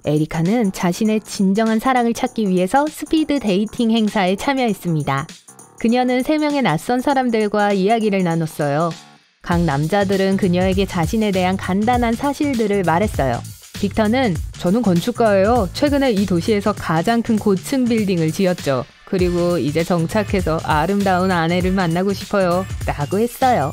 에리카는 자신의 진정한 사랑을 찾기 위해서 스피드 데이팅 행사에 참여했습니다. 그녀는 3명의 낯선 사람들과 이야기를 나눴어요. 각 남자들은 그녀에게 자신에 대한 간단한 사실들을 말했어요. 빅터는 저는 건축가예요. 최근에 이 도시에서 가장 큰 고층 빌딩을 지었죠. 그리고 이제 정착해서 아름다운 아내를 만나고 싶어요. 라고 했어요.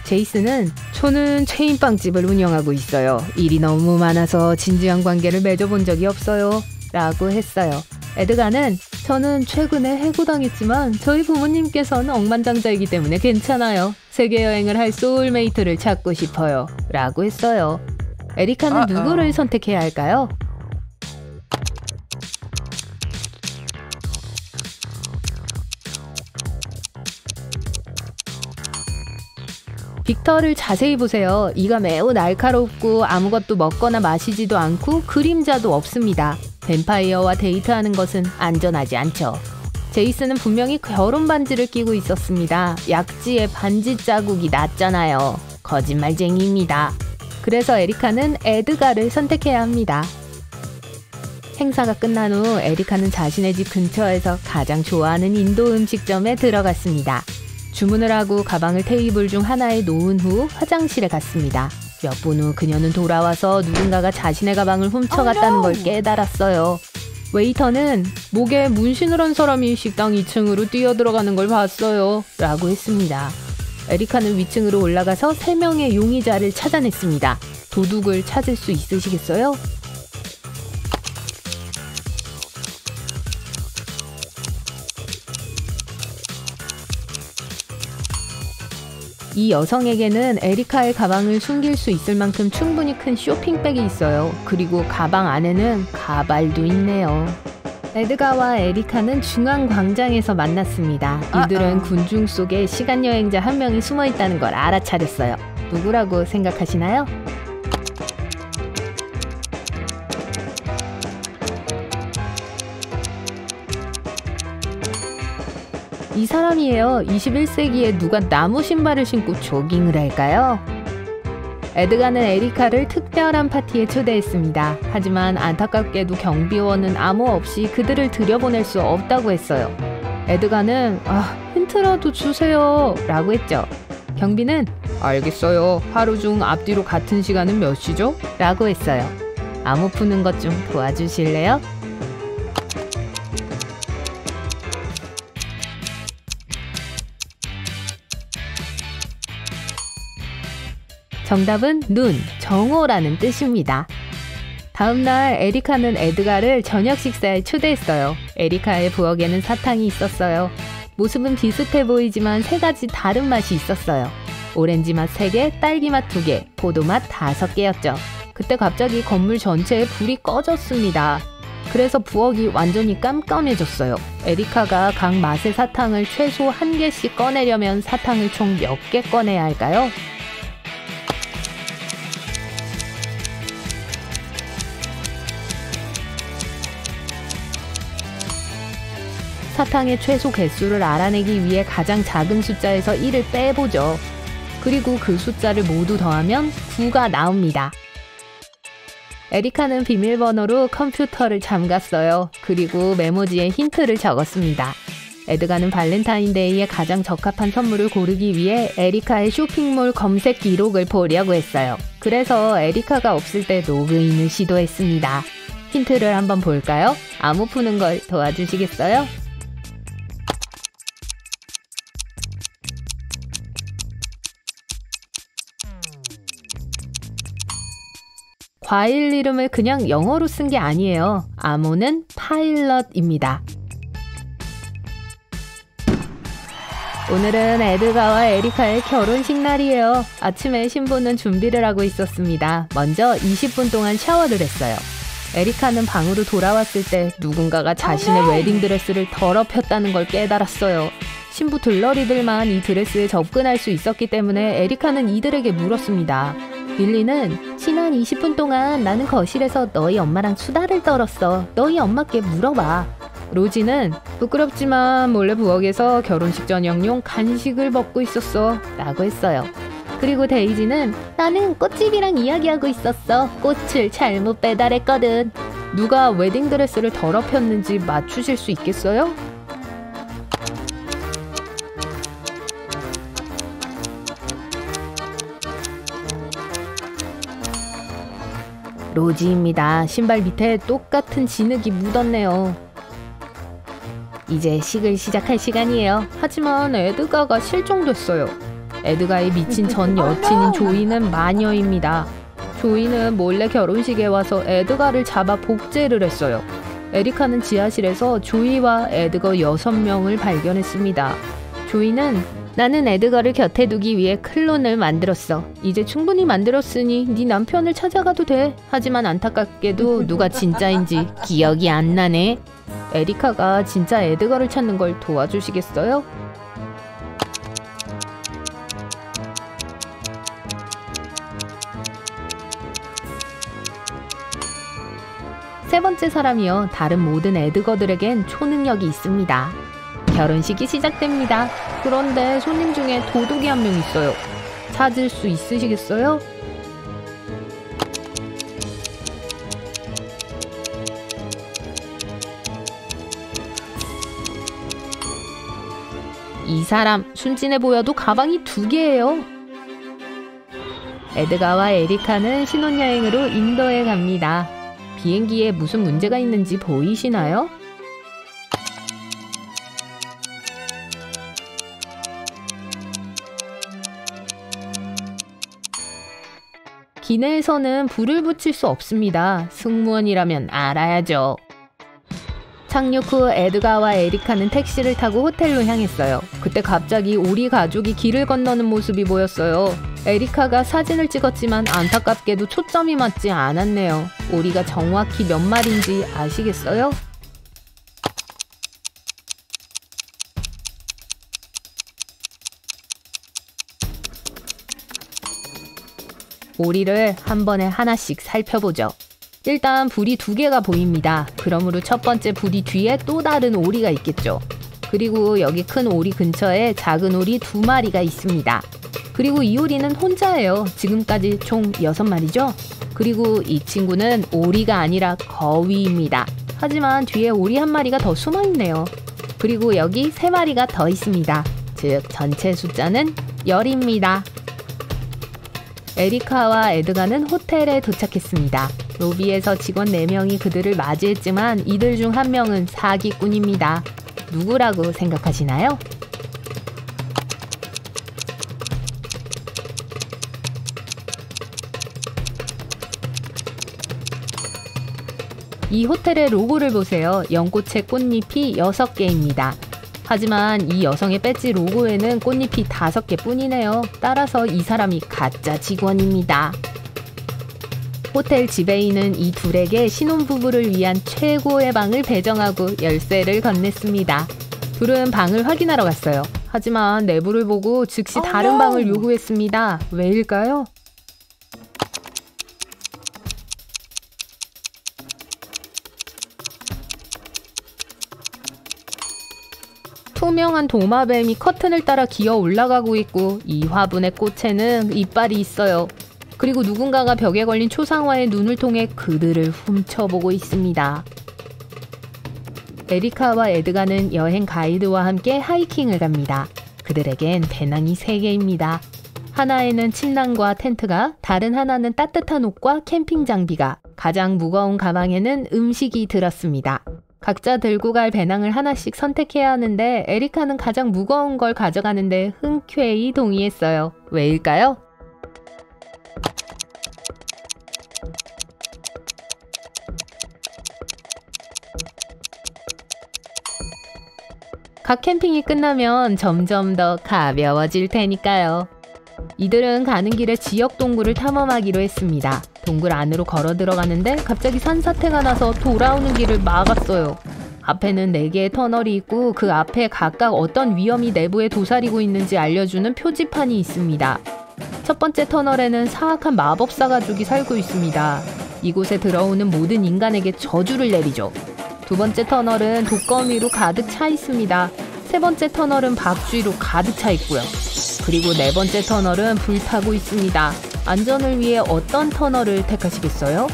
제이슨은 저는 체인빵집을 운영하고 있어요. 일이 너무 많아서 진지한 관계를 맺어본 적이 없어요. 라고 했어요. 에드가는 저는 최근에 해고당했지만 저희 부모님께서는 억만장자이기 때문에 괜찮아요. 세계여행을 할 소울메이트를 찾고 싶어요. 라고 했어요. 에리카는 누구를 선택해야 할까요? 빅터를 자세히 보세요. 이가 매우 날카롭고 아무것도 먹거나 마시지도 않고 그림자도 없습니다. 뱀파이어와 데이트하는 것은 안전하지 않죠. 제이슨은 분명히 결혼 반지를 끼고 있었습니다. 약지에 반지 자국이 났잖아요. 거짓말쟁이입니다. 그래서 에리카는 에드가를 선택해야 합니다. 행사가 끝난 후 에리카는 자신의 집 근처에서 가장 좋아하는 인도 음식점에 들어갔습니다. 주문을 하고 가방을 테이블 중 하나에 놓은 후 화장실에 갔습니다. 몇 분 후 그녀는 돌아와서 누군가가 자신의 가방을 훔쳐갔다는 걸 깨달았어요. 웨이터는 목에 문신을 한 사람이 식당 2층으로 뛰어들어가는 걸 봤어요. 라고 했습니다. 에리카는 위층으로 올라가서 3명의 용의자를 찾아냈습니다. 도둑을 찾을 수 있으시겠어요? 이 여성에게는 에리카의 가방을 숨길 수 있을 만큼 충분히 큰 쇼핑백이 있어요. 그리고 가방 안에는 가발도 있네요. 에드가와 에리카는 중앙광장에서 만났습니다. 이들은 군중 속에 시간여행자 한 명이 숨어있다는 걸 알아차렸어요. 누구라고 생각하시나요? 이 사람이에요. 21세기에 누가 나무 신발을 신고 조깅을 할까요? 에드가는 에리카를 특별한 파티에 초대했습니다. 하지만 안타깝게도 경비원은 암호 없이 그들을 들여보낼 수 없다고 했어요. 에드가는 힌트라도 주세요 라고 했죠. 경비는 알겠어요. 하루 중 앞뒤로 같은 시간은 몇 시죠? 라고 했어요. 암호 푸는 것 좀 도와주실래요? 정답은 눈, 정오라는 뜻입니다. 다음날 에리카는 에드가를 저녁 식사에 초대했어요. 에리카의 부엌에는 사탕이 있었어요. 모습은 비슷해 보이지만 3가지 다른 맛이 있었어요. 오렌지 맛 3개, 딸기 맛 2개, 포도 맛 5개였죠. 그때 갑자기 건물 전체에 불이 꺼졌습니다. 그래서 부엌이 완전히 깜깜해졌어요. 에리카가 각 맛의 사탕을 최소 1개씩 꺼내려면 사탕을 총 몇 개 꺼내야 할까요? 사탕의 최소 개수를 알아내기 위해 가장 작은 숫자에서 1을 빼보죠. 그리고 그 숫자를 모두 더하면 9가 나옵니다. 에리카는 비밀번호로 컴퓨터를 잠갔어요. 그리고 메모지에 힌트를 적었습니다. 에드가는 발렌타인데이에 가장 적합한 선물을 고르기 위해 에리카의 쇼핑몰 검색 기록을 보려고 했어요. 그래서 에리카가 없을 때 로그인을 시도했습니다. 힌트를 한번 볼까요? 암호 푸는 걸 도와주시겠어요? 과일 이름을 그냥 영어로 쓴 게 아니에요. 암호는 파일럿입니다. 오늘은 에드가와 에리카의 결혼식 날이에요. 아침에 신부는 준비를 하고 있었습니다. 먼저 20분 동안 샤워를 했어요. 에리카는 방으로 돌아왔을 때 누군가가 자신의 웨딩드레스를 더럽혔다는 걸 깨달았어요. 신부 들러리들만 이 드레스에 접근할 수 있었기 때문에 에리카는 이들에게 물었습니다. 릴리는 지난 20분 동안 나는 거실에서 너희 엄마랑 수다를 떨었어. 너희 엄마께 물어봐. 로지는 부끄럽지만 몰래 부엌에서 결혼식 저녁용 간식을 먹고 있었어 라고 했어요. 그리고 데이지는 나는 꽃집이랑 이야기하고 있었어. 꽃을 잘못 배달했거든. 누가 웨딩드레스를 더럽혔는지 맞추실 수 있겠어요? 로지입니다. 신발 밑에 똑같은 진흙이 묻었네요. 이제 식을 시작할 시간이에요. 하지만 에드가가 실종됐어요. 에드가의 미친 전 여친인 조이는 마녀입니다. 조이는 몰래 결혼식에 와서 에드가를 잡아 복제를 했어요. 에리카는 지하실에서 조이와 에드거 6명을 발견했습니다. 조이는 나는 에드거를 곁에 두기 위해 클론을 만들었어. 이제 충분히 만들었으니 네 남편을 찾아가도 돼. 하지만 안타깝게도 누가 진짜인지 기억이 안 나네. 에리카가 진짜 에드거를 찾는 걸 도와주시겠어요? 세 번째 사람이요. 다른 모든 에드거들에겐 초능력이 있습니다. 결혼식이 시작됩니다. 그런데 손님 중에 도둑이 한 명 있어요. 찾을 수 있으시겠어요? 이 사람 순진해 보여도 가방이 2개예요. 에드가와 에리카는 신혼여행으로 인도에 갑니다. 비행기에 무슨 문제가 있는지 보이시나요? 기내에서는 불을 붙일 수 없습니다. 승무원이라면 알아야죠. 착륙 후 에드가와 에리카는 택시를 타고 호텔로 향했어요. 그때 갑자기 오리 가족이 길을 건너는 모습이 보였어요. 에리카가 사진을 찍었지만 안타깝게도 초점이 맞지 않았네요. 오리가 정확히 몇 마리인지 아시겠어요? 오리를 한 번에 하나씩 살펴보죠. 일단 불이 2개가 보입니다. 그러므로 첫 번째 불이 뒤에 또 다른 오리가 있겠죠. 그리고 여기 큰 오리 근처에 작은 오리 2마리가 있습니다. 그리고 이 오리는 혼자예요. 지금까지 총 6마리죠? 그리고 이 친구는 오리가 아니라 거위입니다. 하지만 뒤에 오리 1마리가 더 숨어있네요. 그리고 여기 3마리가 더 있습니다. 즉 전체 숫자는 10입니다. 에리카와 에드가는 호텔에 도착했습니다. 로비에서 직원 4명이 그들을 맞이했지만 이들 중 1명은 사기꾼입니다. 누구라고 생각하시나요? 이 호텔의 로고를 보세요. 연꽃의 꽃잎이 6개입니다. 하지만 이 여성의 배지 로고에는 꽃잎이 5개 뿐이네요. 따라서 이 사람이 가짜 직원입니다. 호텔 지배인은 이 둘에게 신혼부부를 위한 최고의 방을 배정하고 열쇠를 건넸습니다. 둘은 방을 확인하러 갔어요. 하지만 내부를 보고 즉시 다른 방을 요구했습니다. 왜일까요? 투명한 도마뱀이 커튼을 따라 기어 올라가고 있고 이 화분의 꽃에는 이빨이 있어요. 그리고 누군가가 벽에 걸린 초상화의 눈을 통해 그들을 훔쳐보고 있습니다. 에리카와 에드가는 여행 가이드와 함께 하이킹을 갑니다. 그들에겐 배낭이 3개입니다. 하나에는 침낭과 텐트가, 다른 하나는 따뜻한 옷과 캠핑 장비가, 가장 무거운 가방에는 음식이 들었습니다. 각자 들고 갈 배낭을 하나씩 선택해야 하는데 에리카는 가장 무거운 걸 가져가는데 흔쾌히 동의했어요. 왜일까요? 각 캠핑이 끝나면 점점 더 가벼워질 테니까요. 이들은 가는 길에 지역 동굴을 탐험하기로 했습니다. 동굴 안으로 걸어 들어가는데 갑자기 산사태가 나서 돌아오는 길을 막았어요. 앞에는 4개의 터널이 있고 그 앞에 각각 어떤 위험이 내부에 도사리고 있는지 알려주는 표지판이 있습니다. 첫 번째 터널에는 사악한 마법사 가족이 살고 있습니다. 이곳에 들어오는 모든 인간에게 저주를 내리죠. 두 번째 터널은 독거미로 가득 차 있습니다. 세 번째 터널은 박쥐로 가득 차 있고요. 그리고 4번째 터널은 불타고 있습니다. 안전을 위해 어떤 터널을 택하시겠어요?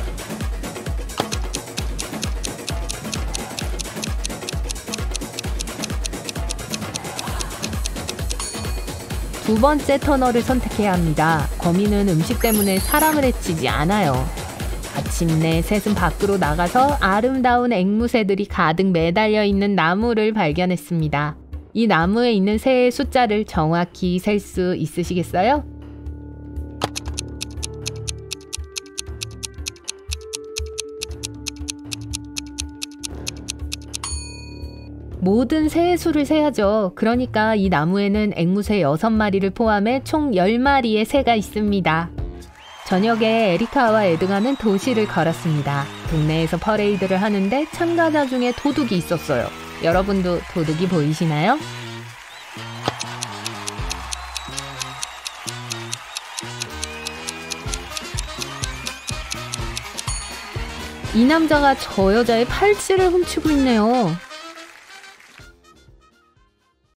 두 번째 터널을 선택해야 합니다. 거미는 음식 때문에 사람을 해치지 않아요. 마침내 셋은 밖으로 나가서 아름다운 앵무새들이 가득 매달려 있는 나무를 발견했습니다. 이 나무에 있는 새의 숫자를 정확히 셀 수 있으시겠어요? 모든 새의 수를 세야죠. 그러니까 이 나무에는 앵무새 6마리를 포함해 총 10마리의 새가 있습니다. 저녁에 에리카와 에드가는 도시를 걸었습니다. 동네에서 퍼레이드를 하는데 참가자 중에 도둑이 있었어요. 여러분도 도둑이 보이시나요? 이 남자가 저 여자의 팔찌를 훔치고 있네요.